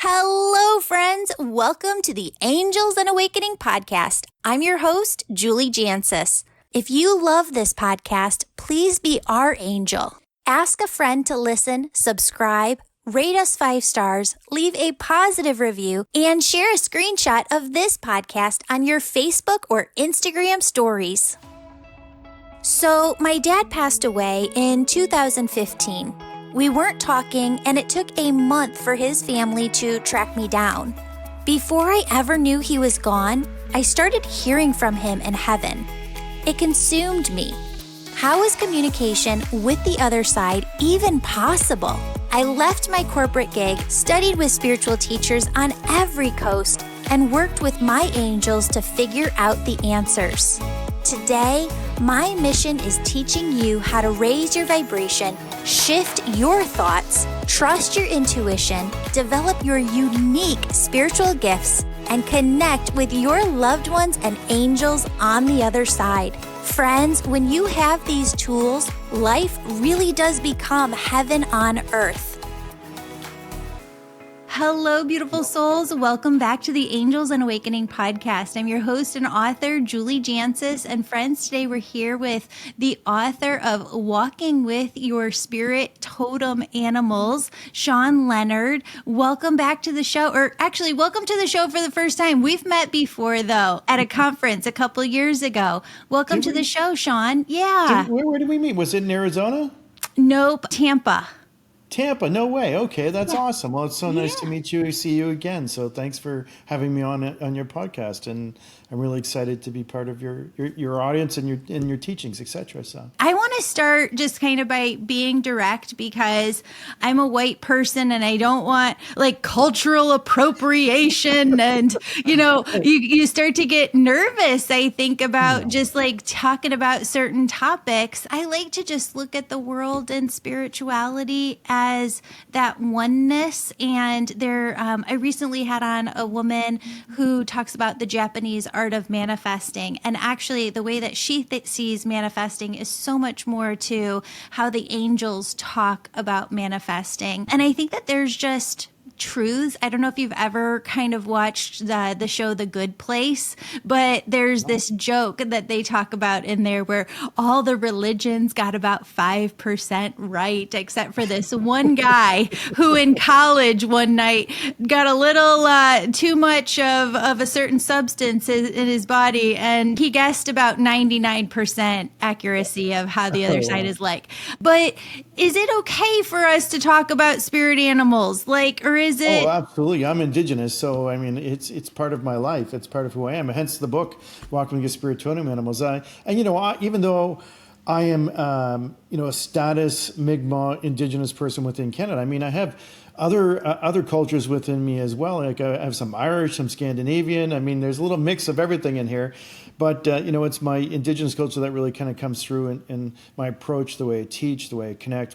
Hello, friends. Welcome to the Angels and Awakening podcast. I'm your host, Julie Jancius. If you love this podcast, please be our angel. Ask a friend to listen, subscribe, rate us 5 stars, leave a positive review, and share a screenshot of this podcast on your Facebook or Instagram stories. So, my dad passed away in 2015. We weren't talking, and it took a month for his family to track me down. Before I ever knew he was gone, I started hearing from him in heaven. It consumed me. How is communication with the other side even possible? I left my corporate gig, studied with spiritual teachers on every coast, and worked with my angels to figure out the answers. Today, my mission is teaching you how to raise your vibration, shift your thoughts, trust your intuition, develop your unique spiritual gifts, and connect with your loved ones and angels on the other side. Friends, when you have these tools, life really does become heaven on earth. Hello, beautiful souls. Welcome back to the Angels and Awakening podcast. I'm your host and author, Julie Jancius. And friends, today we're here with the author of Walking with Your Spirit Totem Animals, Shawn Leonard. Welcome back to the show, or actually, welcome to the show for the first time. We've met before, though, at a conference a couple years ago. Welcome to the show, Shawn. Yeah. Where did we meet? Was it in Arizona? Nope, Tampa. Tampa, no way. Okay, that's awesome. Well, it's so nice to meet you. See you again. So thanks for having me on your podcast, and I'm really excited to be part of your audience and your teachings, etc. So I want to start just kind of by being direct, because I'm a white person and I don't want like cultural appropriation, and you start to get nervous, I think, about just like talking about certain topics. I like to just look at the world and spirituality as that oneness. And I recently had on a woman who talks about the Japanese art of manifesting. And actually, the way that she sees manifesting is so much more to how the angels talk about manifesting. And I think that there's just truths. I don't know if you've ever kind of watched the show The Good Place, but there's this joke that they talk about in there where all the religions got about 5% right, except for this one guy who in college one night got a little too much of a certain substance in his body, and he guessed about 99% accuracy of how the other side is like. But is it okay for us to talk about spirit animals? Or is it? Oh, absolutely. I'm indigenous, so I mean, it's part of my life. It's part of who I am. Hence the book, Walking with Your Spirit Totem Animals. Even though I am, a status Mi'kmaq indigenous person within Canada, I mean, I have other cultures within me as well. Like I have some Irish, some Scandinavian. I mean, there's a little mix of everything in here. But, it's my indigenous culture that really kind of comes through in my approach, the way I teach, the way I connect,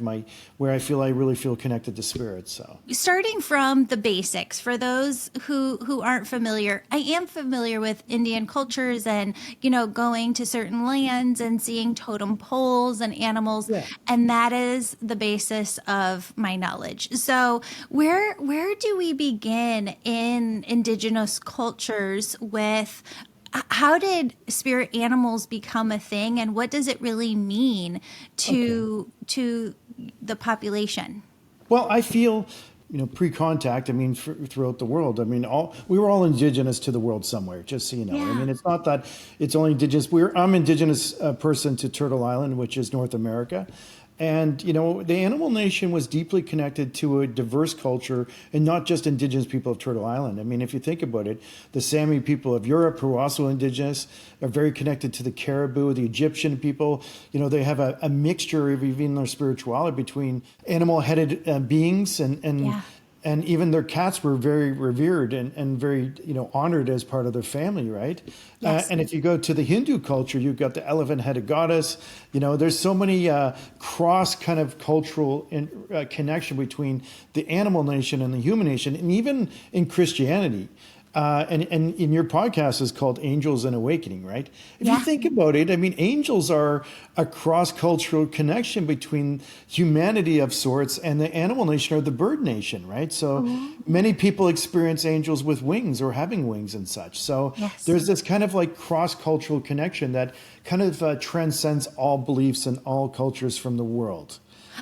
where I really feel connected to spirit. So starting from the basics, for those who aren't familiar, I am familiar with Indian cultures and, going to certain lands and seeing totem poles and animals. Yeah. And that is the basis of my knowledge. So where do we begin in indigenous cultures with how did spirit animals become a thing, and what does it really mean to the population? Well, I feel, pre-contact, I mean, throughout the world, I mean, we were all indigenous to the world somewhere, just so you know. Yeah. I mean, it's not that it's only indigenous. I'm indigenous person to Turtle Island, which is North America. And, the animal nation was deeply connected to a diverse culture, and not just indigenous people of Turtle Island. I mean, if you think about it, the Sami people of Europe, who are also indigenous, are very connected to the Caribou, the Egyptian people. They have a mixture of even their spirituality between animal-headed beings and even their cats were very revered and very, honored as part of their family, right? Yes. And if you go to the Hindu culture, you've got the elephant-headed goddess. There's so many cross kind of cultural connection between the animal nation and the human nation, and even in Christianity. and in your podcast is called Angels and Awakening, right? If you Yeah. think about it, I mean, angels are a cross-cultural connection between humanity of sorts and the animal nation or the bird nation, right? So Oh, many people experience angels with wings or having wings and such. So yes. there's this kind of like cross-cultural connection that kind of transcends all beliefs and all cultures from the world.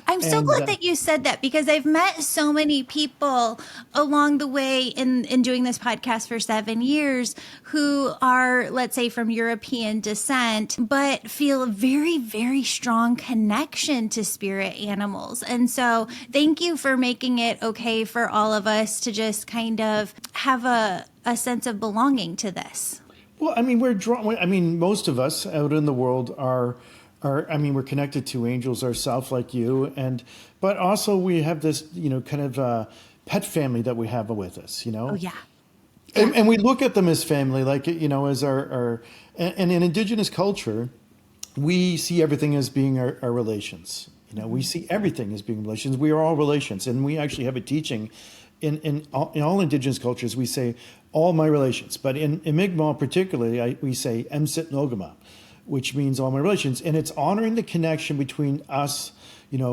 I'm so And glad that you said that because I've met so many people along the way in doing this podcast for 7 years who are, let's say, from European descent, but feel a very, very strong connection to spirit animals. And so thank you for making it okay for all of us to just kind of have a sense of belonging to this. well, I mean, we're drawn. I mean, most of us out in the world are. I mean, we're connected to angels ourselves, like you, and but also we have this, kind of pet family that we have with us, Oh, yeah. Yeah. and we look at them as family, like as our and in indigenous culture, we see everything as being our relations. We see everything as being relations. We are all relations, and we actually have a teaching in all indigenous cultures. We say all my relations, but in Mi'kmaq particularly, we say Emsit Nogama, which means all my relations, and it's honoring the connection between us.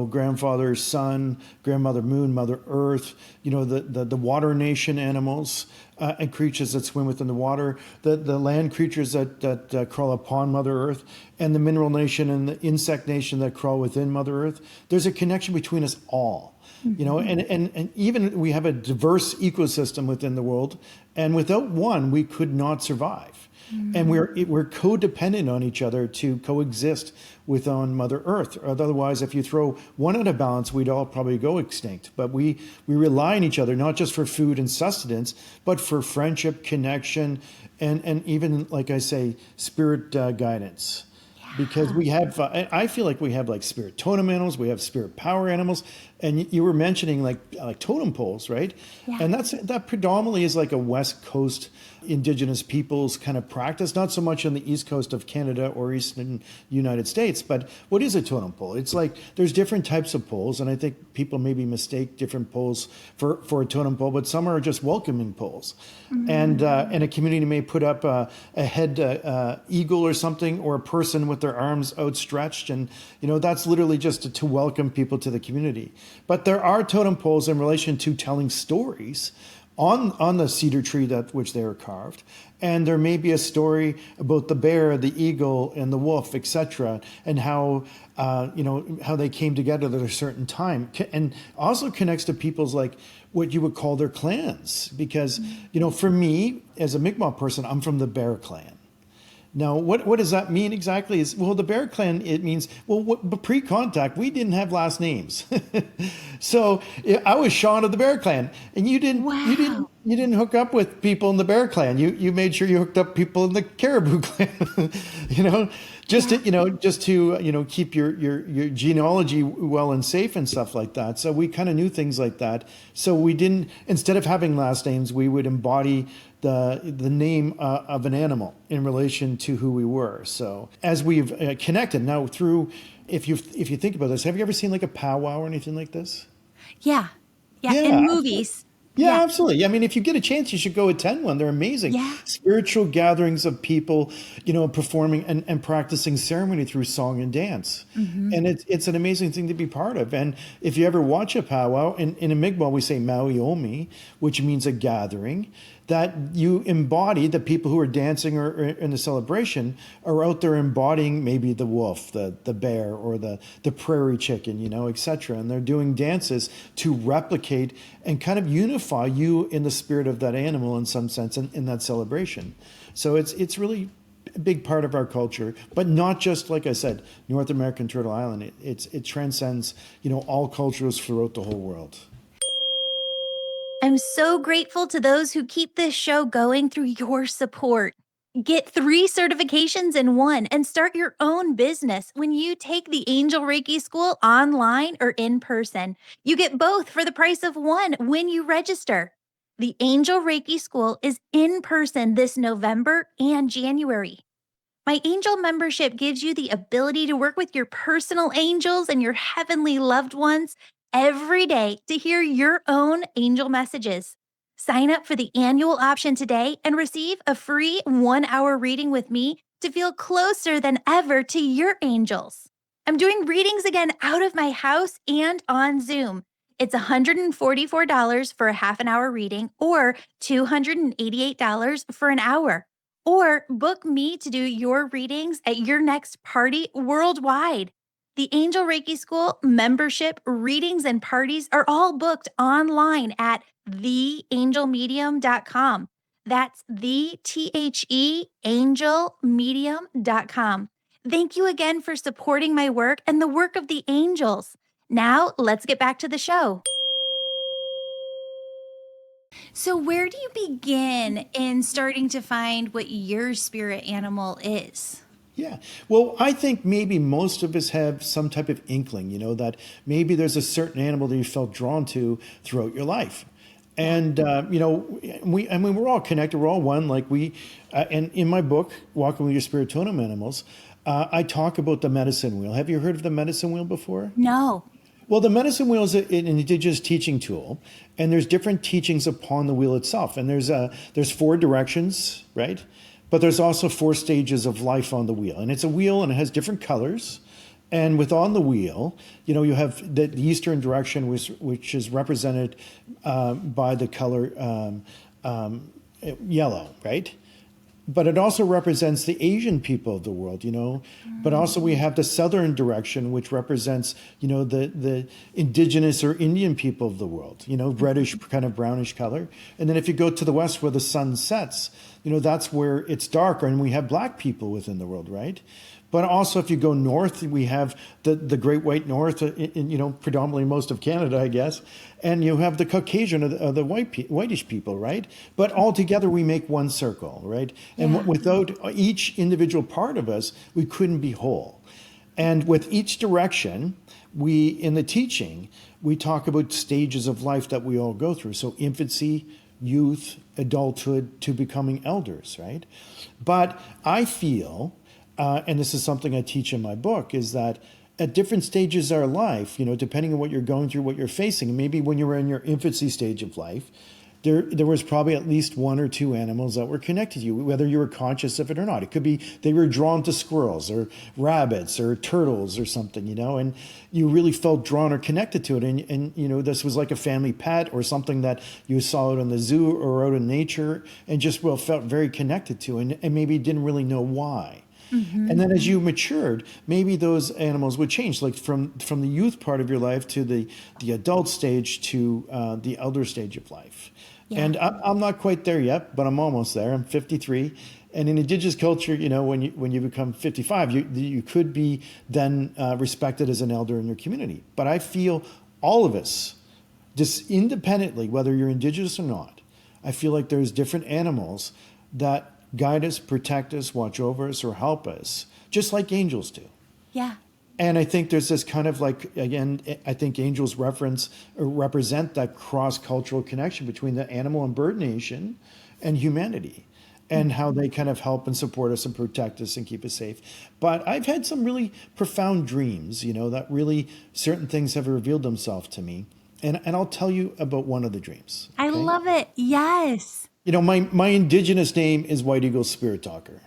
Grandfather, sun, grandmother, moon, mother, earth, the water nation animals and creatures that swim within the water, the land creatures that crawl upon Mother Earth, and the mineral nation and the insect nation that crawl within Mother Earth. There's a connection between us all. And even we have a diverse ecosystem within the world, and without one, we could not survive. And we're codependent on each other to coexist within Mother Earth. Otherwise, if you throw one out of balance, we'd all probably go extinct. But we rely on each other, not just for food and sustenance, but for friendship, connection, and even, like I say, spirit guidance. Because we have, I feel like we have like spirit totem animals, we have spirit power animals, and you were mentioning like totem poles, right? Yeah. And that predominantly is like a West Coast indigenous peoples kind of practice, not so much on the east coast of Canada or eastern United States. But what is a totem pole? It's like there's different types of poles, and I think people maybe mistake different poles for a totem pole, but some are just welcoming poles. And a community may put up a head eagle or something, or a person with their arms outstretched, and that's literally just to welcome people to the community. But there are totem poles in relation to telling stories on the cedar tree that which they were carved, and there may be a story about the bear, the eagle, and the wolf, etc., and how how they came together at a certain time, and also connects to people's like what you would call their clans, because for me as a Mi'kmaq person, I'm from the Bear Clan. Now, what does that mean exactly? Is well, the Bear Clan, it means pre-contact we didn't have last names, so I was Shawn of the Bear Clan, and you didn't Wow. you didn't hook up with people in the Bear Clan. You made sure you hooked up people in the Caribou Clan, to keep your genealogy well and safe and stuff like that. So we kind of knew things like that. So we didn't, instead of having last names, we would embody the name of an animal in relation to who we were. So as we've connected now through, if you think about this, have you ever seen like a powwow or anything like this? Yeah. Yeah. Yeah, In absolutely. movies. Yeah, Yeah. absolutely. I mean, if you get a chance, you should go attend one. They're amazing. Yeah. Spiritual gatherings of people, performing and practicing ceremony through song and dance. And it's an amazing thing to be part of. And if you ever watch a powwow, in a Mi'kmaq, we say Maui, which means a gathering, that you embody the people who are dancing or in the celebration are out there embodying maybe the wolf, the bear, or the prairie chicken, etc. And they're doing dances to replicate and kind of unify you in the spirit of that animal in some sense in that celebration. So it's really a big part of our culture, but not just, like I said, North American Turtle Island. It transcends, all cultures throughout the whole world. I'm so grateful to those who keep this show going through your support. Get 3 certifications in one and start your own business when you take the Angel Reiki School online or in person. You get both for the price of one when you register. The Angel Reiki School is in person this November and January. My angel membership gives you the ability to work with your personal angels and your heavenly loved ones every day to hear your own angel messages. Sign up for the annual option today and receive a free 1-hour reading with me to feel closer than ever to your angels. I'm doing readings again out of my house and on Zoom. It's $144 for a half an hour reading or $288 for an hour. Or book me to do your readings at your next party worldwide. The Angel Reiki School membership, readings, and parties are all booked online at theangelmedium.com. That's angelmedium.com. Thank you again for supporting my work and the work of the angels. Now, let's get back to the show. So, where do you begin in starting to find what your spirit animal is? Yeah. Well, I think maybe most of us have some type of inkling, that maybe there's a certain animal that you felt drawn to throughout your life. And, we're all connected. We're all one. And in my book, Walking with Your Spirit Totem Animals, I talk about the medicine wheel. Have you heard of the medicine wheel before? No. Well, the medicine wheel is an indigenous teaching tool, and there's different teachings upon the wheel itself. And there's 4 directions, right? But there's also 4 stages of life on the wheel. And it's a wheel and it has different colors. And on the wheel, you have the eastern direction, which is represented by the color yellow, right? But it also represents the Asian people of the world, But also we have the southern direction, which represents, the indigenous or Indian people of the world, reddish, kind of brownish color. And then if you go to the west where the sun sets, that's where it's darker, and we have black people within the world, right? But also, if you go north, we have the Great White North, predominantly most of Canada, I guess, and you have the Caucasian, the whitish people, right? But all together, we make one circle, right? And without each individual part of us, we couldn't be whole. And with each direction, in the teaching, we talk about stages of life that we all go through. So infancy, youth, adulthood, to becoming elders, right? But I feel, and this is something I teach in my book, is that at different stages of our life, depending on what you're going through, what you're facing, maybe when you were in your infancy stage of life, there was probably at least 1 or 2 animals that were connected to you, whether you were conscious of it or not. It could be they were drawn to squirrels or rabbits or turtles or something, and you really felt drawn or connected to it. And this was like a family pet or something that you saw out in the zoo or out in nature and just felt very connected to, and maybe didn't really know why. Mm-hmm. And then as you matured, maybe those animals would change, like from the youth part of your life to the adult stage to the elder stage of life. Yeah. And I'm not quite there yet, but I'm almost there. I'm 53. And in indigenous culture, when you become 55, you could be then respected as an elder in your community. But I feel all of us, just independently, whether you're indigenous or not, I feel like there's different animals that guide us, protect us, watch over us, or help us, just like angels do. Yeah. And I think there's this kind of again, I think angels represent that cross-cultural connection between the animal and bird nation and humanity, and how they kind of help and support us and protect us and keep us safe. But I've had some really profound dreams, that really certain things have revealed themselves to me. And I'll tell you about one of the dreams. Okay? I love it. Yes. My indigenous name is White Eagle Spirit Talker.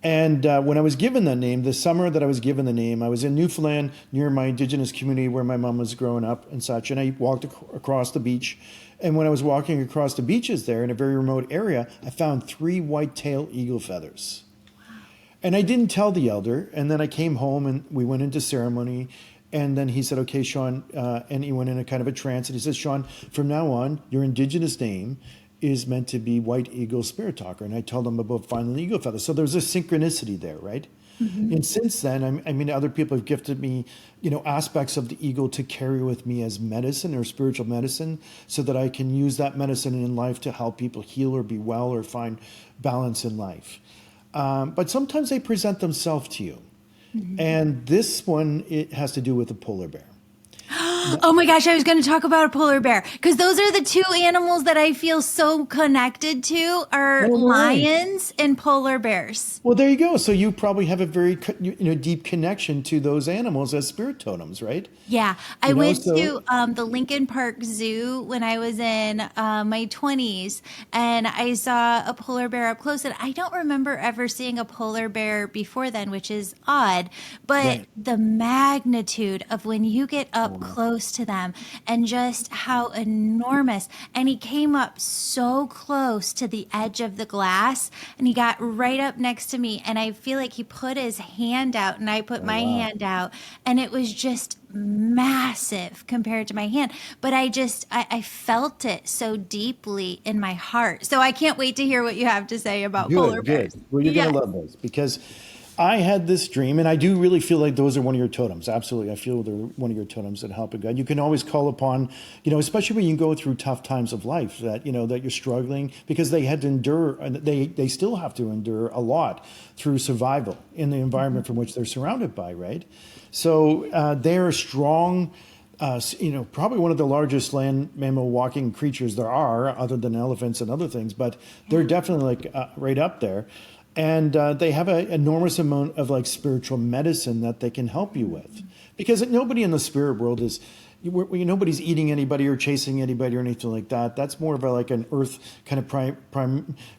And when I was given that name, the summer that I was given the name, I was in Newfoundland near my indigenous community where my mom was growing up and such. And I walked across the beach. And when I was walking across the beaches there in a very remote area, I found 3 white-tailed eagle feathers. Wow. And I didn't tell the elder. And then I came home and we went into ceremony. And then he said, okay, Shawn, and he went in a kind of a trance. And he says, Shawn, from now on, your indigenous name is meant to be White Eagle Spirit Talker. And I told him about finding the eagle feather. So there's a synchronicity there, right? Mm-hmm. And since then, other people have gifted me, aspects of the eagle to carry with me as medicine or spiritual medicine, so that I can use that medicine in life to help people heal or be well or find balance in life. But sometimes they present themselves to you. Mm-hmm. And this one, it has to do with a polar bear. Oh my gosh, I was going to talk about a polar bear because those are the two animals that I feel so connected to are lions and polar bears. Well, there you go. So you probably have a very deep connection to those animals as spirit totems, right? Yeah, I went to the Lincoln Park Zoo when I was in my 20s, and I saw a polar bear up close. And I don't remember ever seeing a polar bear before then, which is odd. But the magnitude of when you get up close to them and just how enormous. And he came up so close to the edge of the glass, and he got right up next to me. And I feel like he put his hand out, and I put my hand out, and it was just massive compared to my hand, but I felt it so deeply in my heart. So I can't wait to hear what you have to say about polar bears. Well, you're going to love those because I had this dream, and I do really feel like those are one of your totems. Absolutely. I feel they're one of your totems that help a God. You can always call upon, especially when you go through tough times of life that, that you're struggling, because they had to endure, and they still have to endure a lot through survival in the environment from which they're surrounded by, right? So they're strong, probably one of the largest land mammal walking creatures there are, other than elephants and other things, but they're definitely right up there. And they have an enormous amount of spiritual medicine that they can help you with, because nobody in the spirit world is, nobody's eating anybody or chasing anybody or anything like that. That's more of an earth kind of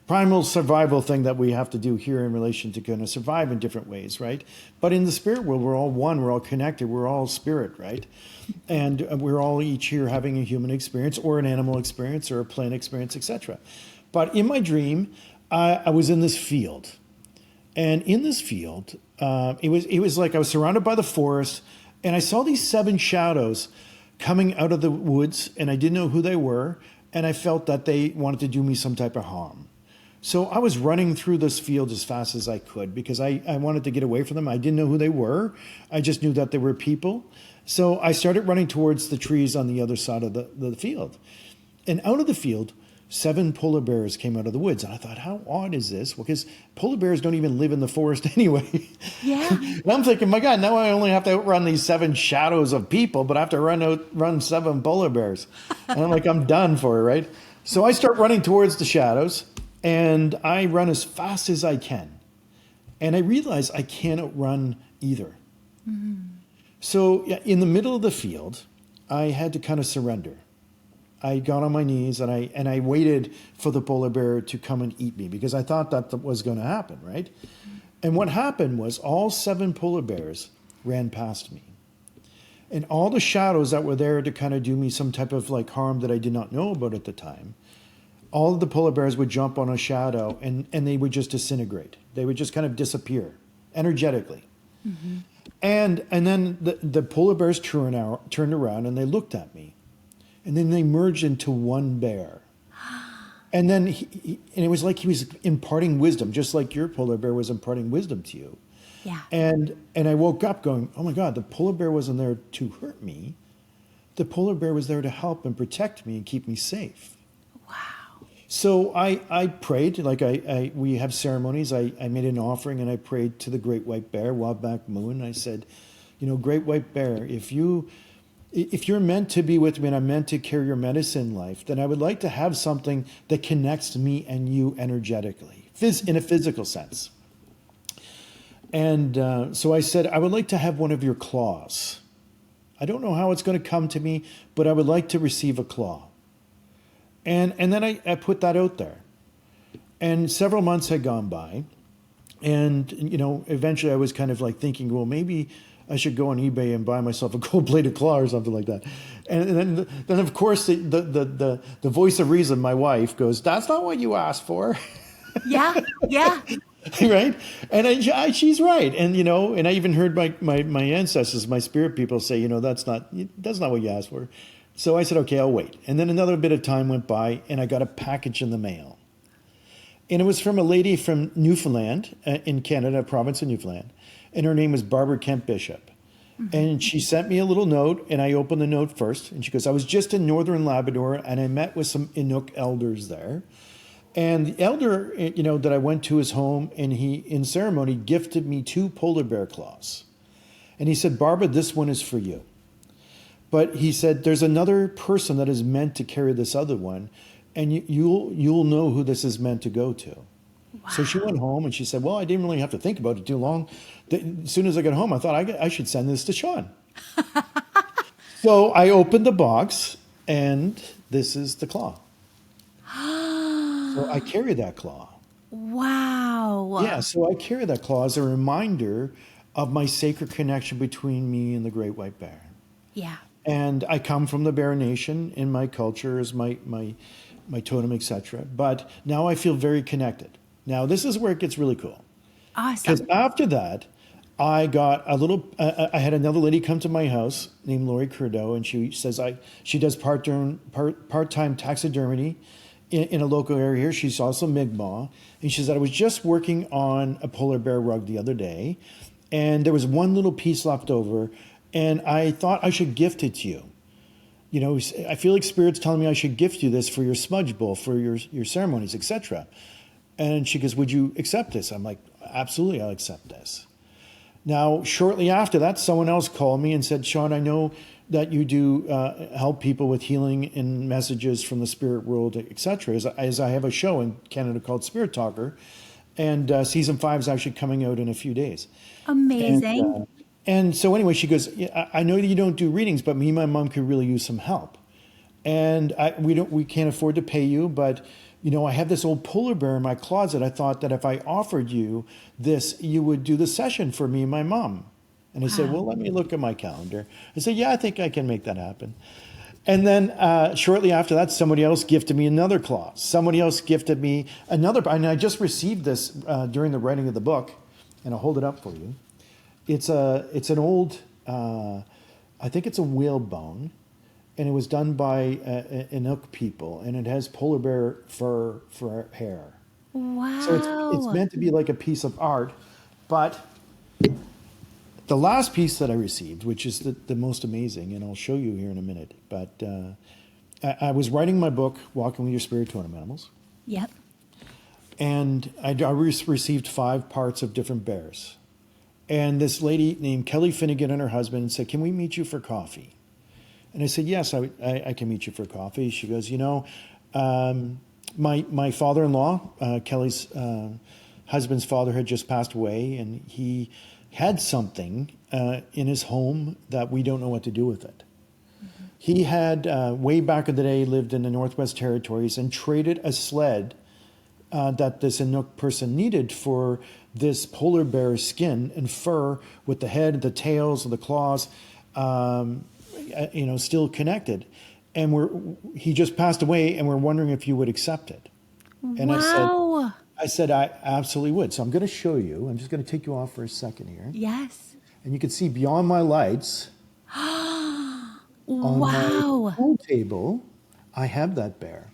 primal survival thing that we have to do here in relation to kind of survive in different ways, right? But in the spirit world, we're all one, we're all connected, we're all spirit, right? And we're all each here having a human experience or an animal experience or a plant experience, etc. But in my dream, I was in this field, and in this field, it was like I was surrounded by the forest, and I saw these 7 shadows coming out of the woods, and I didn't know who they were, and I felt that they wanted to do me some type of harm. So I was running through this field as fast as I could because I wanted to get away from them. I didn't know who they were. I just knew that they were people. So I started running towards the trees on the other side of the field. And out of the field, 7 polar bears came out of the woods. And I thought, how odd is this? Well, because polar bears don't even live in the forest anyway. Yeah. And I'm thinking, my God, now I only have to outrun these 7 shadows of people, but I have to run 7 polar bears. And I'm like, I'm done for it, right? So I start running towards the shadows, and I run as fast as I can. And I realize I can't outrun either. Mm-hmm. So in the middle of the field, I had to kind of surrender. I got on my knees and I waited for the polar bear to come and eat me because I thought that was going to happen, right? And what happened was all 7 polar bears ran past me. And all the shadows that were there to kind of do me some type of harm that I did not know about at the time, all of the polar bears would jump on a shadow and they would just disintegrate. They would just kind of disappear energetically. Mm-hmm. And then the polar bears turned around and they looked at me. And then they merged into one bear. And then and it was like he was imparting wisdom, just like your polar bear was imparting wisdom to you. Yeah. And I woke up going, oh my God, the polar bear wasn't there to hurt me. The polar bear was there to help and protect me and keep me safe. Wow. So I prayed, we have ceremonies. I made an offering and I prayed to the great white bear, Wabak Moon. I said, great white bear, if you're meant to be with me and I'm meant to carry your medicine in life, then I would like to have something that connects me and you energetically, in a physical sense. And so I said, I would like to have one of your claws. I don't know how it's going to come to me, but I would like to receive a claw. And then I put that out there. And several months had gone by. And, eventually I was kind of thinking, well, maybe I should go on eBay and buy myself a gold-plated claw or something like that. And then of course, the voice of reason, my wife, goes, that's not what you asked for. Yeah, yeah. Right? And she's right. And, and I even heard my ancestors, my spirit people say, that's not what you asked for. So I said, okay, I'll wait. And then another bit of time went by and I got a package in the mail. And it was from a lady from Newfoundland in Canada, a province of Newfoundland. And her name was Barbara Kent Bishop. Mm-hmm. And she sent me a little note, and I opened the note first. And she goes, I was just in northern Labrador, and I met with some Inuk elders there. And the elder, that I went to his home, and he, in ceremony, gifted me 2 polar bear claws. And he said, Barbara, this one is for you. But he said, there's another person that is meant to carry this other one, and you'll know who this is meant to go to. Wow. So she went home and she said, well, I didn't really have to think about it too long. As soon as I got home, I thought I should send this to Shawn. So I opened the box, and this is the claw. So I carry that claw. Wow. Yeah, so I carry that claw as a reminder of my sacred connection between me and the great white bear. Yeah. And I come from the Bear Nation in my culture as my totem, etc. But now I feel very connected. Now this is where it gets really cool. Awesome. Because after that, I got a little. I had another lady come to my house named Lori Curdo, and she says she does part-time taxidermy in a local area here. She's also Mi'kmaq, and she said, I was just working on a polar bear rug the other day, and there was one little piece left over. And I thought I should gift it to you. You know, I feel like Spirit's telling me I should gift you this for your smudge bowl, for your ceremonies, etc. And she goes, would you accept this? I'm like, absolutely, I'll accept this. Now, shortly after that, someone else called me and said, Shawn, I know that you do help people with healing and messages from the spirit world, etc. As I have a show in Canada called Spirit Talker, and season 5 is actually coming out in a few days. Amazing. And so anyway, she goes, yeah, I know that you don't do readings, but me and my mom could really use some help. And we can't afford to pay you, but you know, I have this old polar bear in my closet. I thought that if I offered you this, you would do the session for me and my mom. And I said, well, let me look at my calendar. I said, yeah, I think I can make that happen. And then shortly after that, somebody else gifted me another claw. Somebody else gifted me another. And I just received this during the writing of the book, and I'll hold it up for you. It's an old, I think it's a whalebone, and it was done by Inuk people, and it has polar bear fur for hair. Wow. So it's meant to be like a piece of art, but the last piece that I received, which is the most amazing, and I'll show you here in a minute, but I was writing my book, Walking with Your Spirit Totem Animals. Yep. And I received 5 parts of different bears. And this lady named Kelly Finnegan and her husband said, can we meet you for coffee? And I said, yes, I can meet you for coffee. She goes, you know, my father-in-law, Kelly's husband's father, had just passed away, and he had something in his home that we don't know what to do with it. Mm-hmm. He had, way back in the day, lived in the Northwest Territories and traded a sled that this Inuk person needed for this polar bear skin and fur with the head, the tails, the claws, still connected. And he just passed away, and we're wondering if you would accept it. And wow. I said, I absolutely would. So I'm going to show you. I'm just going to take you off for a second here. Yes. And you can see beyond my lights wow. on my pool table, I have that bear.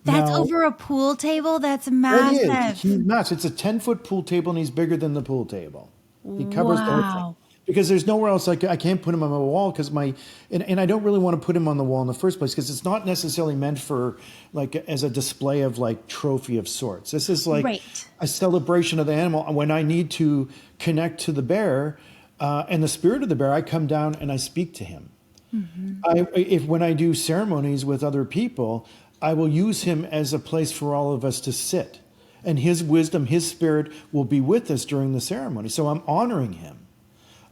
That's over a pool table? That's massive. It is. He's massive. It's a 10-foot pool table, and he's bigger than the pool table. He covers the whole thing. Because there's nowhere else I can't put him on my wall, because and I don't really want to put him on the wall in the first place, because it's not necessarily meant for like as a display of like trophy of sorts. This is like a celebration of the animal. When I need to connect to the bear and the spirit of the bear, I come down and I speak to him. Mm-hmm. When I do ceremonies with other people, I will use him as a place for all of us to sit. And his wisdom, his spirit will be with us during the ceremony. So I'm honoring him.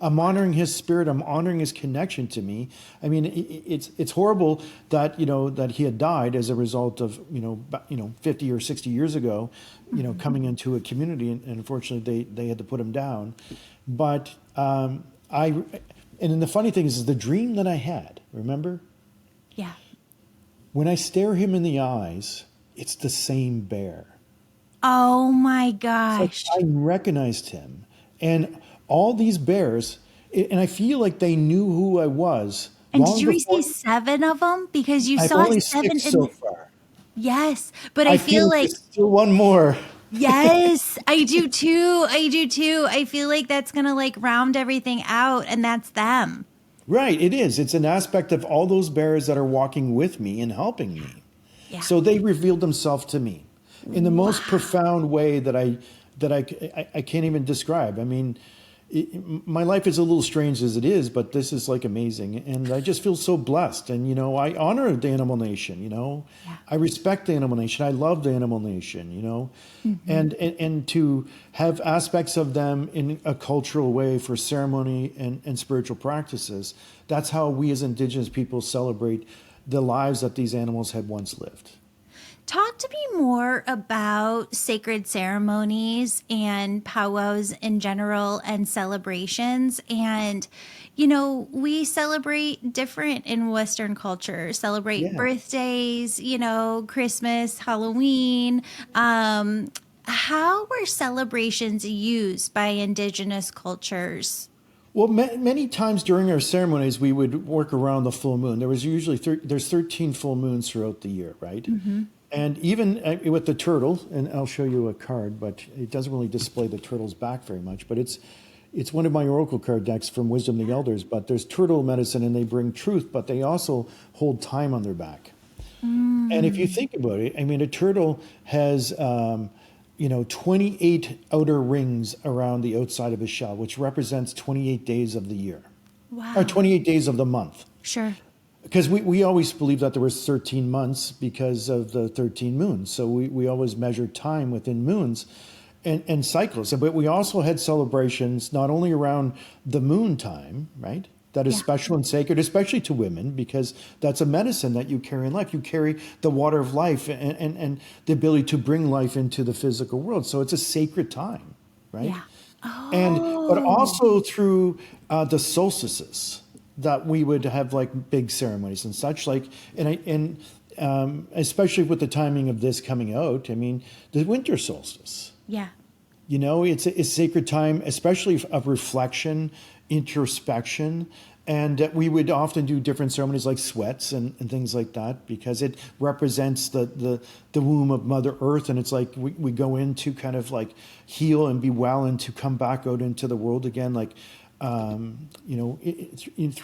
I'm honoring his spirit. I'm honoring his connection to me. I mean, it's horrible that, that he had died as a result of, 50 or 60 years ago, coming into a community. And unfortunately, they had to put him down. But and then the funny thing is the dream that I had, remember? Yeah. When I stare him in the eyes, it's the same bear. Oh my gosh. Like I recognized him. And all these bears, and I feel like they knew who I was. And did you receive 7 of them? Because you saw only 7 6 so far. Yes, but I feel like there's still one more. Yes, I do too. I feel like that's going to like round everything out, and that's them. Right, it is. It's an aspect of all those bears that are walking with me and helping me. Yeah. So they revealed themselves to me in the most profound way that I can't even describe. I mean, my life is a little strange as it is, but this is like amazing. And I just feel so blessed. And, I honor the animal nation, Yeah. I respect the animal nation. I love the animal nation, and to have aspects of them in a cultural way for ceremony and spiritual practices. That's how we as Indigenous people celebrate the lives that these animals had once lived. Talk to me more about sacred ceremonies and powwows in general and celebrations. And, we celebrate different in Western culture, celebrate Yeah. birthdays, Christmas, Halloween. How were celebrations used by Indigenous cultures? Well, many times during our ceremonies, we would work around the full moon. There was usually there's 13 full moons throughout the year, right? Mm-hmm. And even with the turtle, and I'll show you a card, but it doesn't really display the turtle's back very much. But it's one of my oracle card decks from Wisdom of the Elders. But there's turtle medicine, and they bring truth, but they also hold time on their back. And if you think about it, a turtle has 28 outer rings around the outside of his shell, which represents 28 days of the year. Wow. Or 28 days of the month. Sure. Because we always believed that there was 13 months because of the 13 moons. So we always measured time within moons and cycles. But we also had celebrations not only around the moon time, right? That is special and sacred, especially to women, because that's a medicine that you carry in life. You carry the water of life and the ability to bring life into the physical world. So it's a sacred time, right? Yeah. Oh. But also through the solstices that we would have like big ceremonies and such, especially with the timing of this coming out, the winter solstice. Yeah. It's a sacred time, especially of reflection, introspection. And we would often do different ceremonies like sweats and things like that, because it represents the womb of Mother Earth. And it's like we go in to kind of like heal and be well and to come back out into the world again, through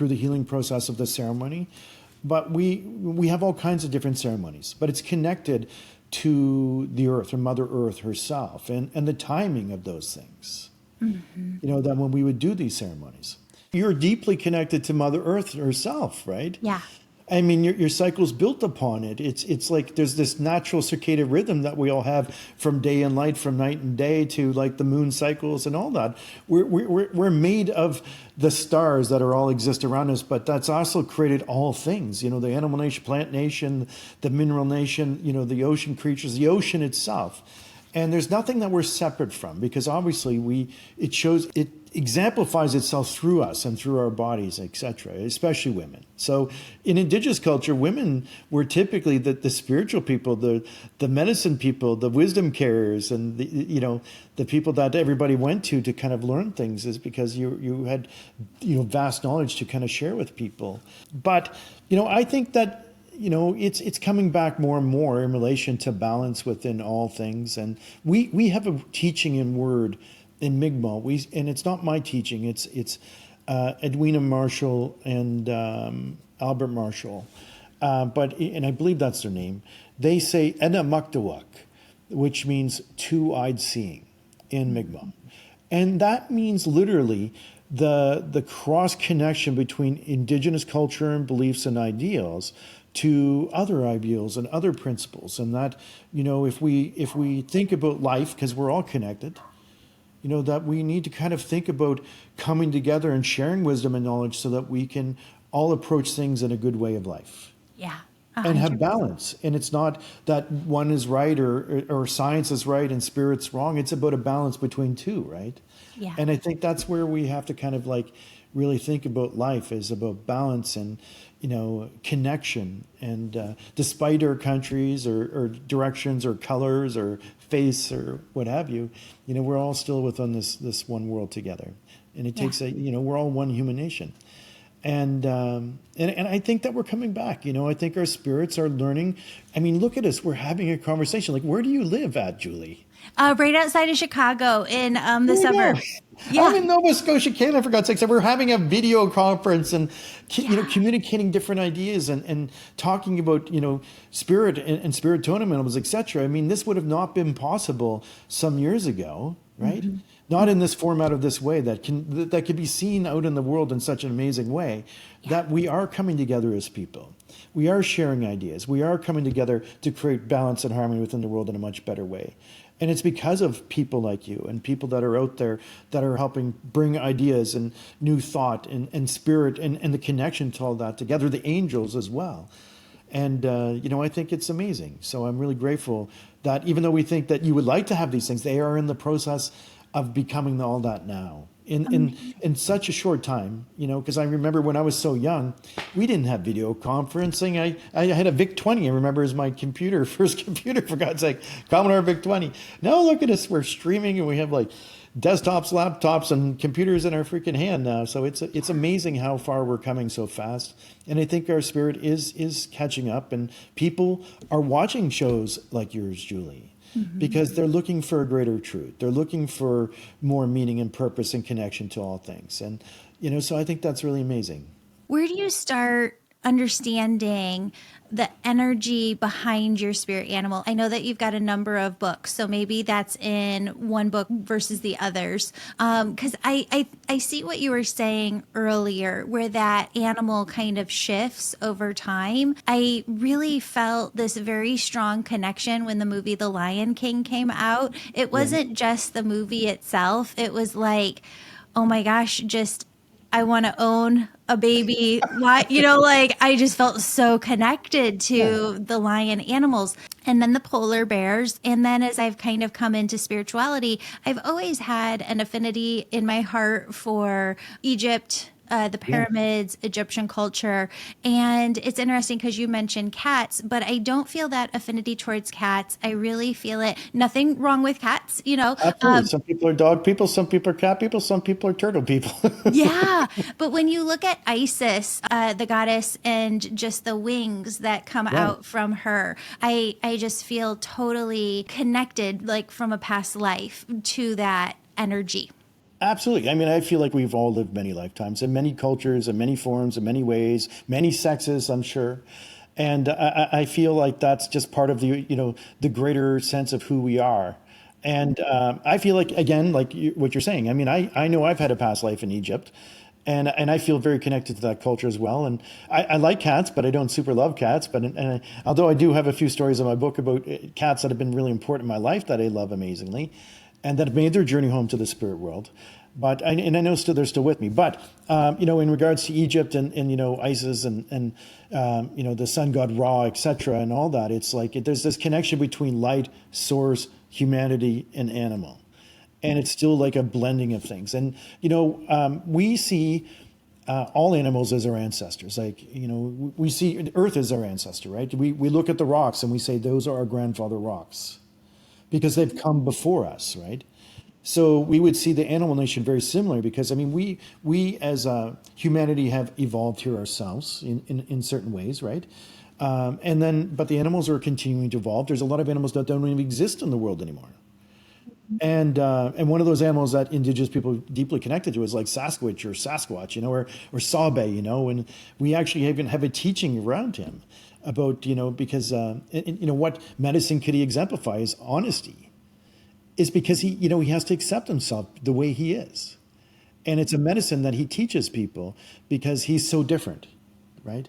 the healing process of the ceremony. But we have all kinds of different ceremonies, but it's connected to the earth or Mother Earth herself and the timing of those things. Mm-hmm. That when we would do these ceremonies, you're deeply connected to Mother Earth herself, right? Yeah. Your cycle's built upon it. It's like there's this natural circadian rhythm that we all have from day and night, from night and day, to like the moon cycles and all that. We're made of the stars that are all exist around us, but that's also created all things. The animal nation, plant nation, the mineral nation. The ocean creatures, the ocean itself. And there's nothing that we're separate from, because obviously it exemplifies itself through us and through our bodies, etc., especially women. So in Indigenous culture, women were typically the spiritual people, the medicine people, the wisdom carriers, and the people that everybody went to kind of learn things, is because you had vast knowledge to kind of share with people. But I think that it's coming back more and more in relation to balance within all things. And we have a teaching in word in Mi'kmaq, and it's not my teaching. It's Edwina Marshall and Albert Marshall, and I believe that's their name. They say Ena Muktawak, which means two-eyed seeing in Mi'kmaq, and that means literally the cross connection between Indigenous culture and beliefs and ideals to other ideals and other principles. And that if we think about life, because we're all connected, that we need to kind of think about coming together and sharing wisdom and knowledge so that we can all approach things in a good way of life. Yeah. 100%. And have balance. And it's not that one is right or science is right and spirit's wrong. It's about a balance between two, right? Yeah. And I think that's where we have to kind of like really think about life, is about balance and, connection. And despite our countries or directions or colors or face or what have you, we're all still within this one world together. And it takes we're all one human nation. And I think that we're coming back. I think our spirits are learning. Look at us. We're having a conversation. Like, where do you live at, Julie? Right outside of Chicago in the suburbs. Yeah. I'm in Nova Scotia, Canada, for God's sakes. So we're having a video conference and communicating different ideas and talking about spirit and spirit totem animals, etc. This would have not been possible some years ago. right? Not in this format of this way that could be seen out in the world in such an amazing way, that we are coming together as people. We are sharing ideas. We are coming together to create balance and harmony within the world in a much better way. And it's because of people like you and people that are out there that are helping bring ideas and new thought and spirit and the connection to all that together, the angels as well. And, I think it's amazing. So I'm really grateful that even though we think that you would like to have these things, they are in the process of becoming all that now in such a short time, because I remember when I was so young, we didn't have video conferencing. I had a VIC-20, I remember, as my first computer, for God's sake, Commodore VIC-20. Now look at us, we're streaming and we have like desktops, laptops, and computers in our freaking hand now. So it's amazing how far we're coming so fast. And I think our spirit is catching up, and people are watching shows like yours, Julie, because they're looking for a greater truth. They're looking for more meaning and purpose and connection to all things. And, so I think that's really amazing. Where do you start understanding the energy behind your spirit animal? I know that you've got a number of books, so maybe that's in one book versus the others. Because I see what you were saying earlier, where that animal kind of shifts over time. I really felt this very strong connection when the movie The Lion King came out. It wasn't just the movie itself. It was like, oh my gosh, I want to own a baby. I just felt so connected to the lion animals, and then the polar bears. And then as I've kind of come into spirituality, I've always had an affinity in my heart for Egypt, the pyramids, Egyptian culture. And it's interesting because you mentioned cats, but I don't feel that affinity towards cats. I really feel it. Nothing wrong with cats, Absolutely. Some people are dog people, some people are cat people, some people are turtle people. Yeah. But when you look at Isis, the goddess, and just the wings that come out from her, I just feel totally connected, like from a past life, to that energy. Absolutely. I mean, I feel like we've all lived many lifetimes in many cultures, in many forms, in many ways, many sexes, I'm sure. And I feel like that's just part of the greater sense of who we are. And I feel like, again, what you're saying, I mean, I know I've had a past life in Egypt, and I feel very connected to that culture as well. And I like cats, but I don't super love cats. But although I do have a few stories in my book about cats that have been really important in my life that I love amazingly, and that have made their journey home to the spirit world. But I know they're still with me. But in regards to Egypt and Isis and the sun god Ra, etc., and all that, it's like there's this connection between light, source, humanity, and animal, and it's still like a blending of things. And we see all animals as our ancestors. We see Earth as our ancestor, right? We look at the rocks and we say those are our grandfather rocks, because they've come before us, right? So we would see the animal nation very similar, because I mean we as humanity have evolved here ourselves in certain ways, right? But the animals are continuing to evolve. There's a lot of animals that don't even exist in the world anymore. And one of those animals that indigenous people deeply connected to is like Sasquatch or Sasquatch, or Sabe, and we actually even have a teaching around him about, because, what medicine could he exemplify is honesty. Is because he has to accept himself the way he is. And it's a medicine that he teaches people because he's so different, right?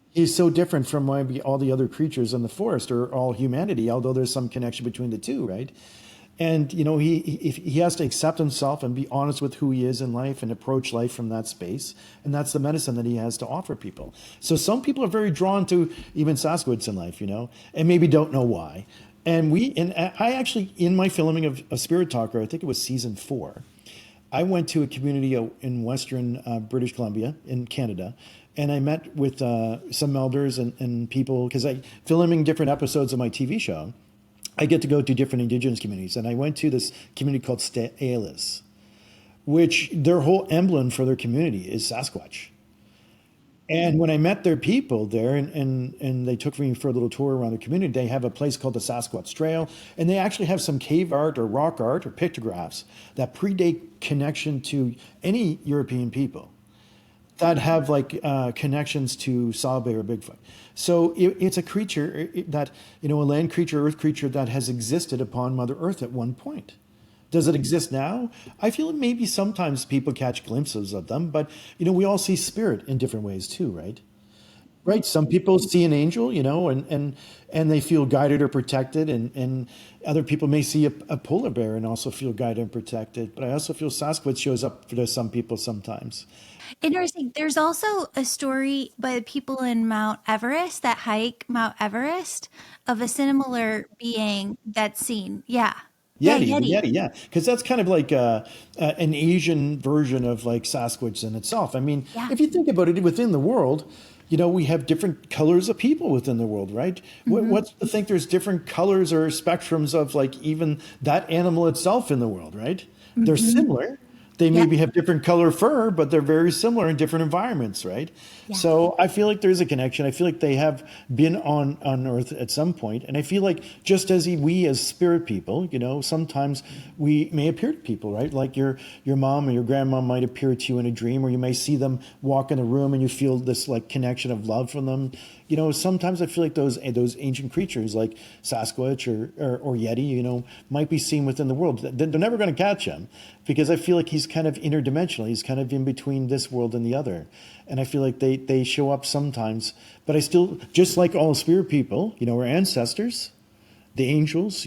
He's so different from maybe all the other creatures in the forest or all humanity, although there's some connection between the two, right? And, he has to accept himself and be honest with who he is in life and approach life from that space. And that's the medicine that he has to offer people. So some people are very drawn to even Sasquatch in life, and maybe don't know why. And I actually, in my filming of Spirit Talker, I think it was season 4, I went to a community in Western British Columbia in Canada, and I met with some elders and people, because filming different episodes of my TV show, I get to go to different indigenous communities. And I went to this community called St'alis, which their whole emblem for their community is Sasquatch. And when I met their people there, and they took me for a little tour around the community, they have a place called the Sasquatch Trail, and they actually have some cave art or rock art or pictographs that predate connection to any European people that have connections to Sabe or Bigfoot. So it's a creature that, a land creature, earth creature that has existed upon Mother Earth at one point. Does it exist now? I feel maybe sometimes people catch glimpses of them, but we all see spirit in different ways too, right? Right. Some people see an angel, and they feel guided or protected, and other people may see a polar bear and also feel guided and protected. But I also feel Sasquatch shows up for some people sometimes. Interesting. There's also a story by the people in Mount Everest that hike Mount Everest of a similar being that's seen. Yeah. Yeah, Yeti, the Yeti. Yeti, yeah, because that's kind of like an Asian version of like Sasquatch in itself. I mean, Yeah. if you think about it, within the world, we have different colors of people within the world, right? What's to think there's different colors or spectrums of like even that animal itself in the world, right? They're similar. They Yeah. maybe have different color fur, but they're very similar in different environments, right? Yeah. So I feel like there's a connection. I feel like they have been on Earth at some point, and I feel like just as we as spirit people, sometimes we may appear to people, right? Like your mom or your grandma might appear to you in a dream, or you may see them walk in a room and you feel this like connection of love from them. Sometimes I feel like those ancient creatures like Sasquatch or Yeti, might be seen within the world. They're never going to catch him because I feel like he's kind of interdimensional. He's kind of in between this world and the other. And I feel like they show up sometimes. But I still, just like all spirit people, our ancestors, the angels,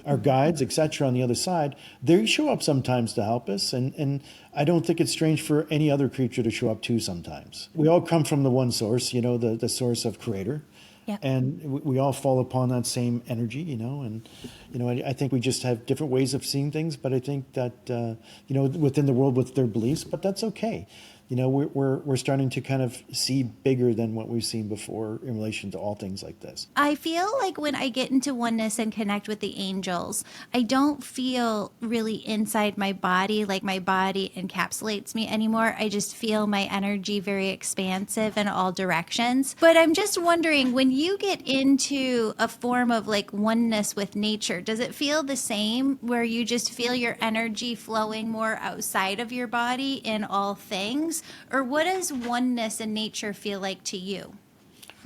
our guides, etc. on the other side, they show up sometimes to help us. And I don't think it's strange for any other creature to show up too sometimes. We all come from the one source, the source of creator. Yep. And we all fall upon that same energy, and, I think we just have different ways of seeing things, but I think that, within the world with their beliefs, but that's okay. We're starting to kind of see bigger than what we've seen before in relation to all things like this. I feel like when I get into oneness and connect with the angels, I don't feel really inside my body, like my body encapsulates me anymore. I just feel my energy very expansive in all directions. But I'm just wondering, when you get into a form of like oneness with nature, does it feel the same where you just feel your energy flowing more outside of your body in all things? Or what does oneness in nature feel like to you?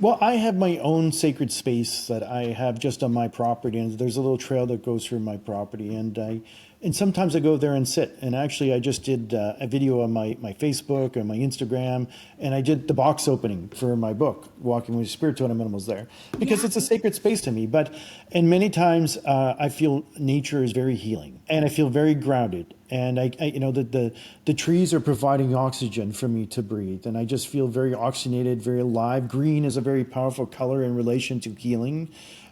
Well, I have my own sacred space that I have just on my property, and there's a little trail that goes through my property, and sometimes I go there and sit. And actually, I just did a video on my Facebook and my Instagram, and I did the box opening for my book, Walking with Spirit Totem Animals, there, because it's a sacred space to me. And many times I feel nature is very healing, and I feel very grounded. And the trees are providing oxygen for me to breathe, and I just feel very oxygenated, very alive. Green is a very powerful color in relation to healing,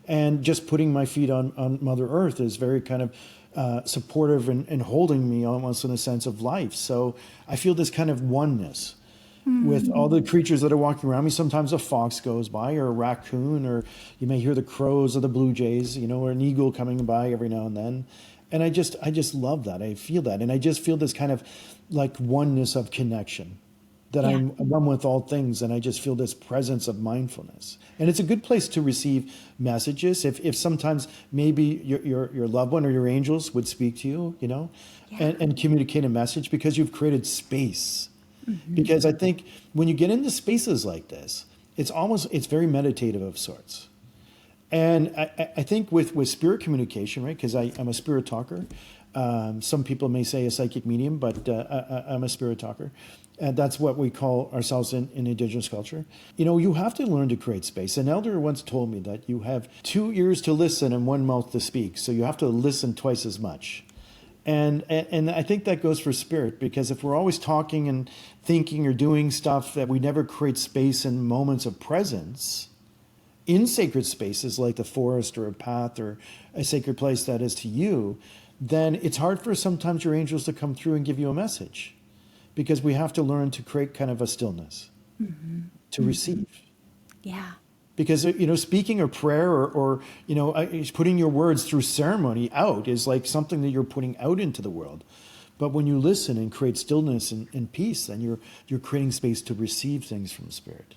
and just putting my feet on Mother Earth is very kind of supportive and holding me almost in a sense of life. So I feel this kind of oneness with all the creatures that are walking around me. Sometimes a fox goes by, or a raccoon, or you may hear the crows or the blue jays, or an eagle coming by every now and then. And I just love that. I feel that. And I just feel this kind of like oneness of connection, that I'm one with all things. And I just feel this presence of mindfulness. And it's a good place to receive messages. If sometimes maybe your loved one or your angels would speak to you, and communicate a message, because you've created space. Because I think when you get into spaces like this, it's very meditative of sorts. And I think with spirit communication, right, because I'm a spirit talker. Some people may say a psychic medium, but I'm a spirit talker. And that's what we call ourselves in indigenous culture. You have to learn to create space. An elder once told me that you have 2 ears to listen and 1 mouth to speak. So you have to listen twice as much. And I think that goes for spirit, because if we're always talking and thinking or doing stuff that we never create space and moments of presence in sacred spaces like the forest or a path or a sacred place that is to you, then it's hard for sometimes your angels to come through and give you a message, because we have to learn to create kind of a stillness to receive. Yeah. Because, speaking a prayer or putting your words through ceremony out is like something that you're putting out into the world. But when you listen and create stillness and peace, then you're creating space to receive things from spirit.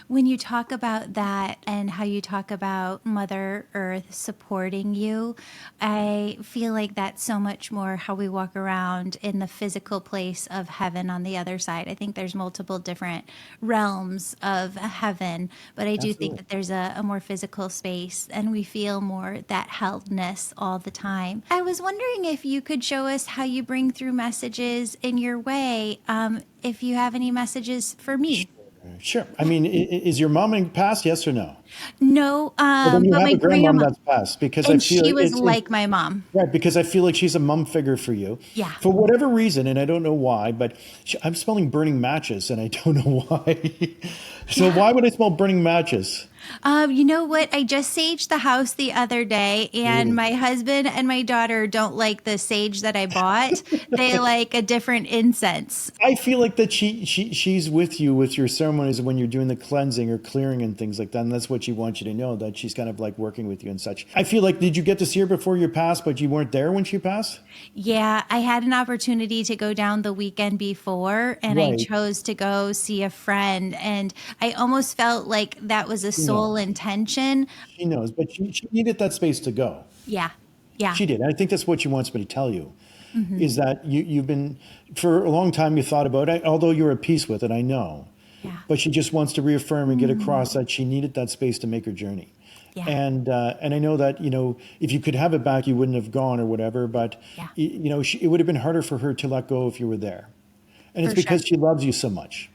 When you talk about that and how you talk about Mother Earth supporting you, I feel like that's so much more how we walk around in the physical place of heaven on the other side. I think there's multiple different realms of heaven, but I do think Absolutely. that there's a more physical space and we feel more that heldness all the time. I was wondering if you could show us how you bring through messages in your way. If you have any messages for me. Sure. I mean, is your mom in past? Yes or no? No, Well, then you but have my a grandmom grandma, that's passed because I and feel she was it's like my mom. right because I feel like she's a mom figure for you. Yeah. For whatever reason, and I don't know why, but I'm smelling burning matches, and I don't know why. So Yeah. why would I smell burning matches? You know what? I just saged the house the other day, and Ooh. my husband and my daughter don't like the sage that I bought. They like a different incense. I feel like that she's with you with your ceremonies when you're doing the cleansing or clearing and things like that. And that's what she wants you to know, that she's kind of like working with you and such. I feel like, did you get to see her before you passed, but you weren't there when she passed? Yeah, I had an opportunity to go down the weekend before, and I Right. chose to go see a friend. And I almost felt like that was a She soul knows. intention. She knows, but she needed that space to go. Yeah. Yeah. She did. And I think that's what she wants me to tell you, Hmm. is that you've been, for a long time, you thought about it, although you're at peace with it, I know. Yeah. But she just wants to reaffirm and get across that she needed that space to make her journey. Yeah. And I know that, if you could have it back, you wouldn't have gone or whatever, but, Yeah. it would have been harder for her to let go if you were there. And it's For sure. because she loves you so much.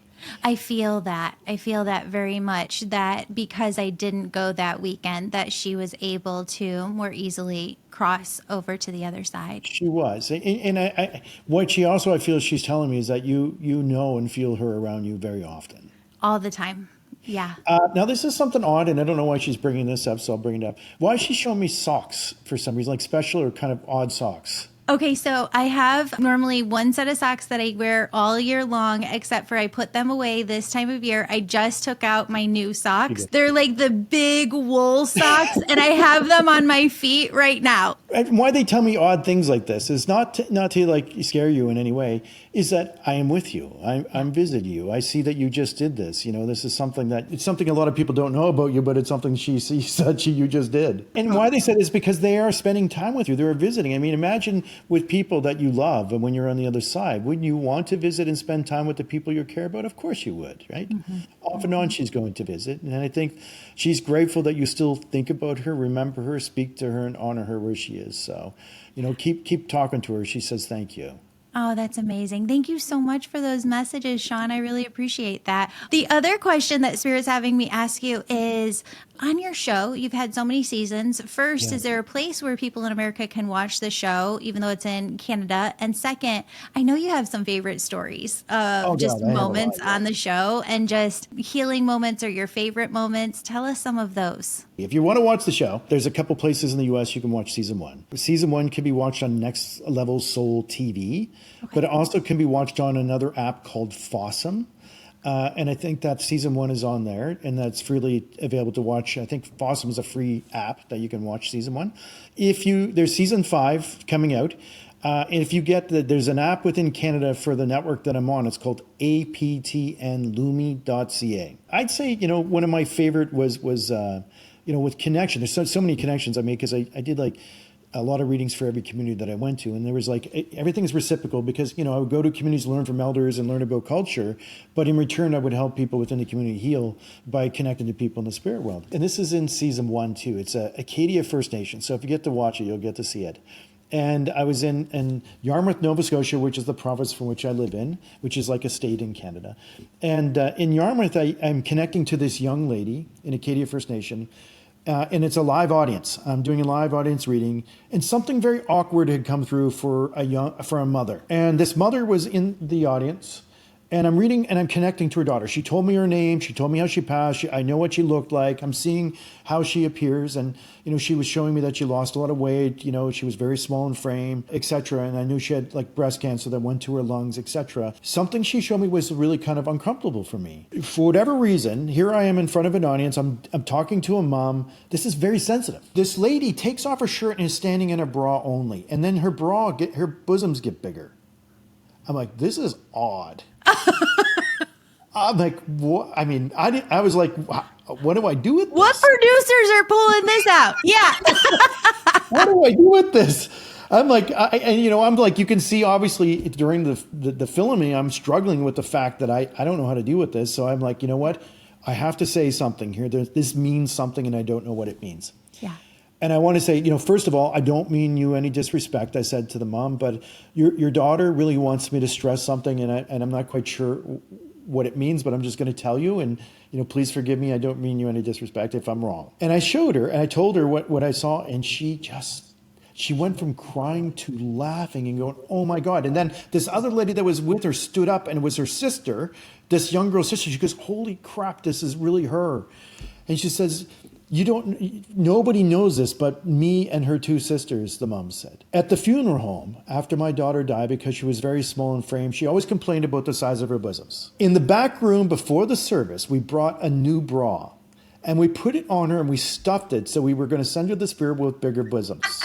I feel that. I feel that very much, that because I didn't go that weekend, that she was able to more easily cross over to the other side She was. And what she also, I feel she's telling me is that you know and feel her around you very often. all the time. Yeah. Now, this is something odd, and I don't know why she's bringing this up, so I'll bring it up. Why is she showing me socks for some reason, like special or kind of odd socks? Okay, so I have normally one set of socks that I wear all year long, except for I put them away this time of year. I just took out my new socks. They're like the big wool socks, and I have them on my feet right now. And why they tell me odd things like this is not to like scare you in any way, is that I am with you. I'm visiting you. I see that you just did this. This is something it's something a lot of people don't know about you, but it's something she said you just did. And why they said is because they are spending time with you. They're visiting. I mean, imagine with people that you love and when you're on the other side, wouldn't you want to visit and spend time with the people you care about? Of course you would, right? Mm-hmm. Off and on she's going to visit. And I think she's grateful that you still think about her, remember her, speak to her, and honor her where she is. So, keep talking to her. She says thank you. Oh, that's amazing. Thank you so much for those messages, Shawn. I really appreciate that. The other question that Spirit's having me ask you is, on your show, you've had so many seasons. First, is there a place where people in America can watch the show, even though it's in Canada? And second, I know you have some favorite stories of just moments on the show and just healing moments or your favorite moments. Tell us some of those. If you want to watch the show, there's a couple places in the U.S. you can watch season 1. Season 1 can be watched on Next Level Soul TV, but it also can be watched on another app called Fossum. And I think that season 1 is on there, and that's freely available to watch. I think Fossum is a free app that you can watch season 1. There's season 5 coming out. And if you there's an app within Canada for the network that I'm on. It's called aptnlumi.ca. I'd say, one of my favorite was with connection. There's so many connections I made because I did like a lot of readings for every community that I went to. And there was everything's reciprocal because, I would go to communities, learn from elders and learn about culture. But in return, I would help people within the community heal by connecting to people in the spirit world. And this is in season 1 too. It's Acadia First Nation. So if you get to watch it, you'll get to see it. And I was in Yarmouth, Nova Scotia, which is the province from which I live in, which is like a state in Canada. And in Yarmouth, I'm connecting to this young lady in Acadia First Nation. And it's a live audience. I'm doing a live audience reading, and something very awkward had come through for a mother. And this mother was in the audience, and I'm reading and I'm connecting to her daughter. She told me her name. She told me how she passed. I know what she looked like. I'm seeing how she appears, and she was showing me that she lost a lot of weight. She was very small in frame, etc. And I knew she had like breast cancer that went to her lungs, etc. Something she showed me was really kind of uncomfortable for me. For whatever reason, here I am in front of an audience. I'm talking to a mom. This is very sensitive. This lady takes off her shirt and is standing in a bra only, and then her bosoms get bigger. I'm like, this is odd. I'm like, what? I mean, I was like, what do I do with What this? producers are pulling this out? Yeah. What do I do with this? I'm like, I'm like, you can see obviously during the filming, I'm struggling with the fact that I don't know how to deal with this. So I'm like, you know what? I have to say something here. This means something and I don't know what it means. Yeah. And I want to say, first of all, I don't mean you any disrespect, I said to the mom, but your daughter really wants me to stress something and I'm not quite sure what it means, but I'm just going to tell you. And, please forgive me. I don't mean you any disrespect if I'm wrong. And I showed her and I told her what I saw. And she went from crying to laughing and going, oh my God. And then this other lady that was with her stood up and it was her sister, this young girl's sister. She goes, holy crap, this is really her. And she says, nobody knows this but me and her two sisters, the mom said. At the funeral home, after my daughter died, because she was very small in frame, she always complained about the size of her bosoms. In the back room before the service, we brought a new bra and we put it on her and we stuffed it. So we were going to send her the spirit with bigger bosoms.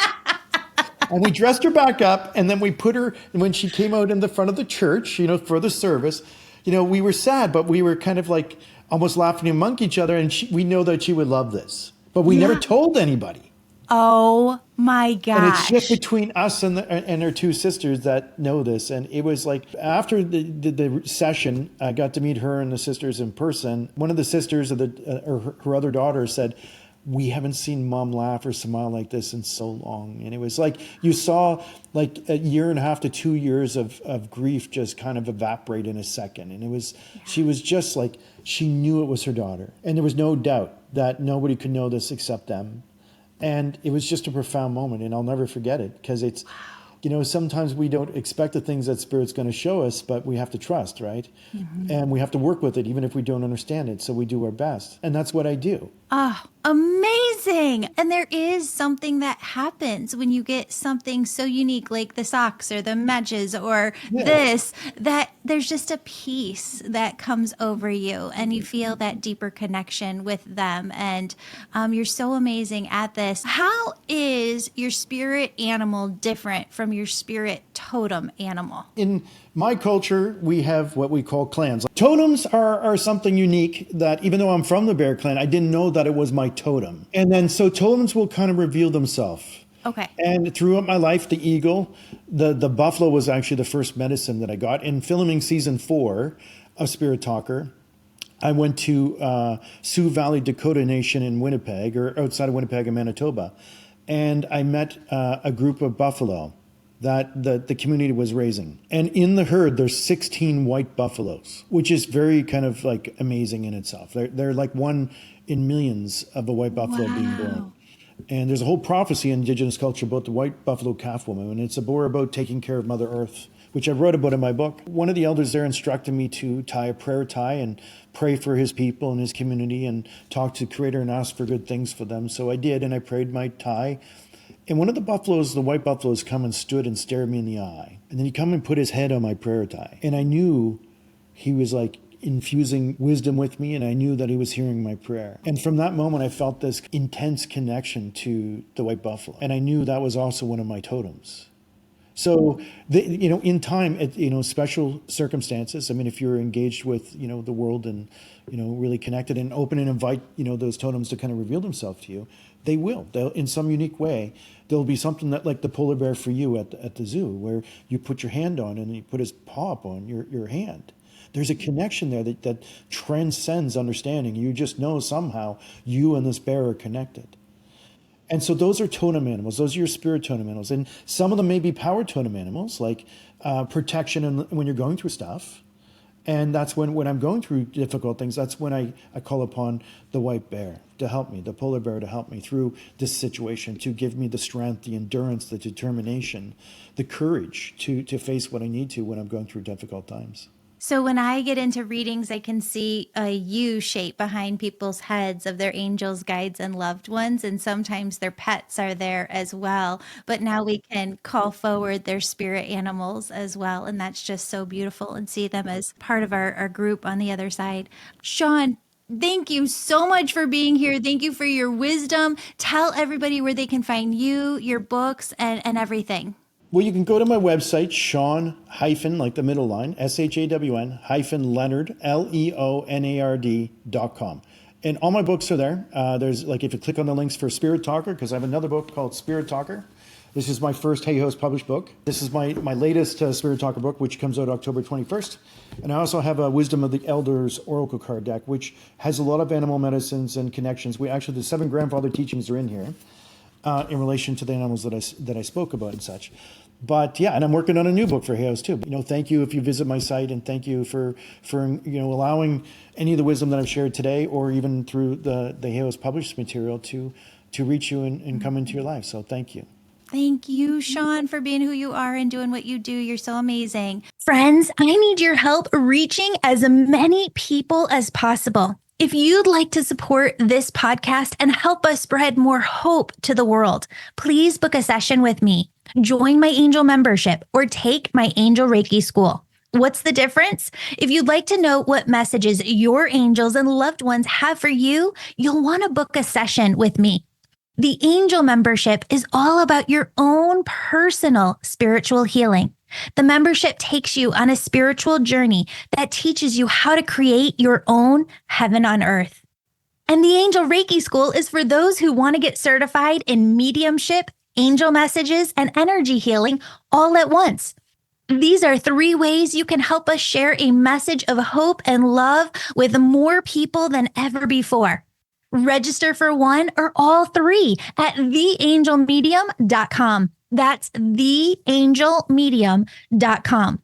And we dressed her back up and then we put her, and when she came out in the front of the church, for the service, we were sad, but we were kind of like, almost laughing among each other, and we know that she would love this. But we never told anybody. Oh my gosh. And it's just between us and her two sisters that know this. And it was like, after the session, I got to meet her and the sisters in person. One of the sisters of or her other daughter said, we haven't seen mom laugh or smile like this in so long. And it was like, you saw like a year and a half to 2 years of grief just kind of evaporate in a second. And it was, she was just like, she knew it was her daughter. And there was no doubt that nobody could know this except them. And it was just a profound moment. And I'll never forget it because it's, sometimes we don't expect the things that Spirit's going to show us, but we have to trust, right? Mm-hmm. And we have to work with it, even if we don't understand it. So we do our best. And that's what I do. Oh, amazing. And there is something that happens when you get something so unique like the socks or the matches or this, that there's just a peace that comes over you and you feel that deeper connection with them. And you're so amazing at this. How is your spirit animal different from your spirit totem animal? In my culture, we have what we call clans. Totems are something unique that, even though I'm from the bear clan, I didn't know that it was my totem. And then so totems will kind of reveal themselves. Okay. And throughout my life, the eagle, the buffalo was actually the first medicine that I got. In filming season 4 of Spirit Talker, I went to Sioux Valley Dakota Nation in Winnipeg, or outside of Winnipeg in Manitoba. And I met a group of buffalo that the community was raising. And in the herd, there's 16 white buffaloes, which is very kind of like amazing in itself. They're like one in millions of a white buffalo being born. And there's a whole prophecy in indigenous culture about the white buffalo calf woman, and it's about taking care of Mother Earth, which I wrote about in my book. One of the elders there instructed me to tie a prayer tie and pray for his people and his community and talk to the Creator and ask for good things for them. So I did, and I prayed my tie. And one of the buffaloes, the white buffaloes, come and stood and stared me in the eye. And then he come and put his head on my prayer tie. And I knew he was like infusing wisdom with me, and I knew that he was hearing my prayer. And from that moment, I felt this intense connection to the white buffalo. And I knew that was also one of my totems. So, in time, special circumstances, I mean, if you're engaged with, the world and, really connected and open and invite, those totems to kind of reveal themselves to you, they will. They'll, in some unique way, there'll be something that, like the polar bear for you at the zoo, where you put your hand on and you put his paw up on your hand. There's a connection there that transcends understanding. You just know somehow you and this bear are connected. And so those are totem animals. Those are your spirit totem animals. And some of them may be power totem animals, like protection when you're going through stuff. And that's when I'm going through difficult things, that's when I call upon the white bear to help me, the polar bear to help me through this situation, to give me the strength, the endurance, the determination, the courage to face what I need to when I'm going through difficult times. So when I get into readings, I can see a U shape behind people's heads of their angels, guides, and loved ones. And sometimes their pets are there as well. But now we can call forward their spirit animals as well. And that's just so beautiful, and see them as part of our group on the other side. Shawn, thank you so much for being here. Thank you for your wisdom. Tell everybody where they can find you, your books, and everything. Well, you can go to my website, Shawn hyphen, like the middle line, SHAWN hyphen Leonard, LEONARD.com. And all my books are there. There's like, if you click on the links for Spirit Talker, because I have another book called Spirit Talker. This is my first Hey Ho's published book. This is my latest Spirit Talker book, which comes out October 21st. And I also have a Wisdom of the Elders Oracle card deck, which has a lot of animal medicines and connections. The 7 grandfather teachings are in here in relation to the animals that I spoke about and such. But yeah, and I'm working on a new book for Hey Ho's too. Thank you if you visit my site, and thank you for allowing any of the wisdom that I've shared today, or even through the Hey Ho's published material to reach you and come into your life. So thank you. Thank you, Shawn, for being who you are and doing what you do. You're so amazing. Friends, I need your help reaching as many people as possible. If you'd like to support this podcast and help us spread more hope to the world, please book a session with me. Join my Angel membership or take my Angel Reiki School. What's the difference? If you'd like to know what messages your angels and loved ones have for you, you'll want to book a session with me. The Angel membership is all about your own personal spiritual healing. The membership takes you on a spiritual journey that teaches you how to create your own heaven on earth. And the Angel Reiki School is for those who want to get certified in mediumship, angel messages, and energy healing all at once. These are 3 ways you can help us share a message of hope and love with more people than ever before. Register for one or all 3 at theangelmedium.com. That's theangelmedium.com.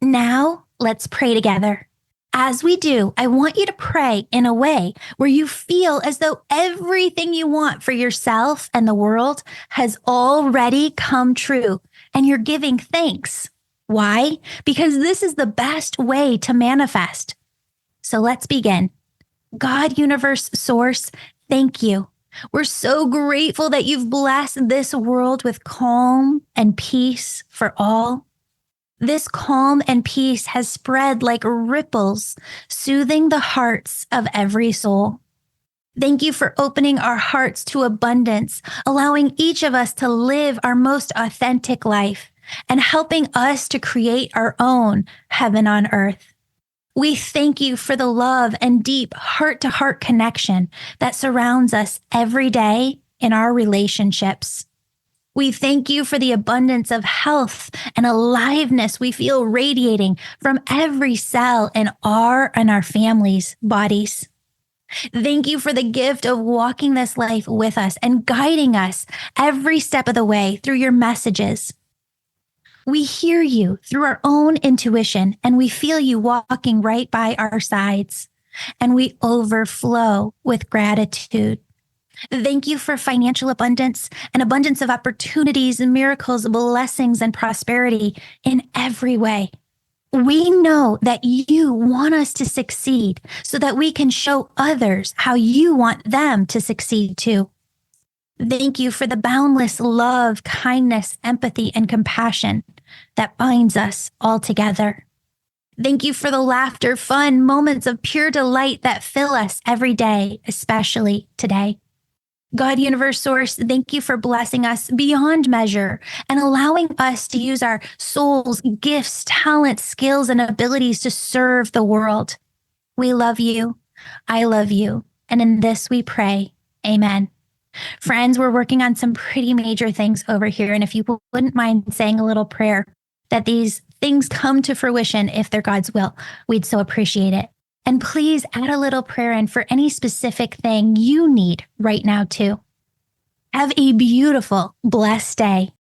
Now, let's pray together. As we do, I want you to pray in a way where you feel as though everything you want for yourself and the world has already come true, and you're giving thanks. Why? Because this is the best way to manifest. So let's begin. God, universe, source, thank you. We're so grateful that you've blessed this world with calm and peace for all. This calm and peace has spread like ripples, soothing the hearts of every soul. Thank you for opening our hearts to abundance, allowing each of us to live our most authentic life, and helping us to create our own heaven on earth. We thank you for the love and deep heart-to-heart connection that surrounds us every day in our relationships. We thank you for the abundance of health and aliveness we feel radiating from every cell in our and our families' bodies. Thank you for the gift of walking this life with us and guiding us every step of the way through your messages. We hear you through our own intuition, and we feel you walking right by our sides, and we overflow with gratitude. Thank you for financial abundance, an abundance of opportunities and miracles, blessings, and prosperity in every way. We know that you want us to succeed so that we can show others how you want them to succeed too. Thank you for the boundless love, kindness, empathy, and compassion that binds us all together. Thank you for the laughter, fun, moments of pure delight that fill us every day, especially today. God, universe, source, thank you for blessing us beyond measure and allowing us to use our souls, gifts, talents, skills, and abilities to serve the world. We love you. I love you. And in this we pray. Amen. Friends, we're working on some pretty major things over here. And if you wouldn't mind saying a little prayer that these things come to fruition if they're God's will, we'd so appreciate it. And please add a little prayer in for any specific thing you need right now too. Have a beautiful, blessed day.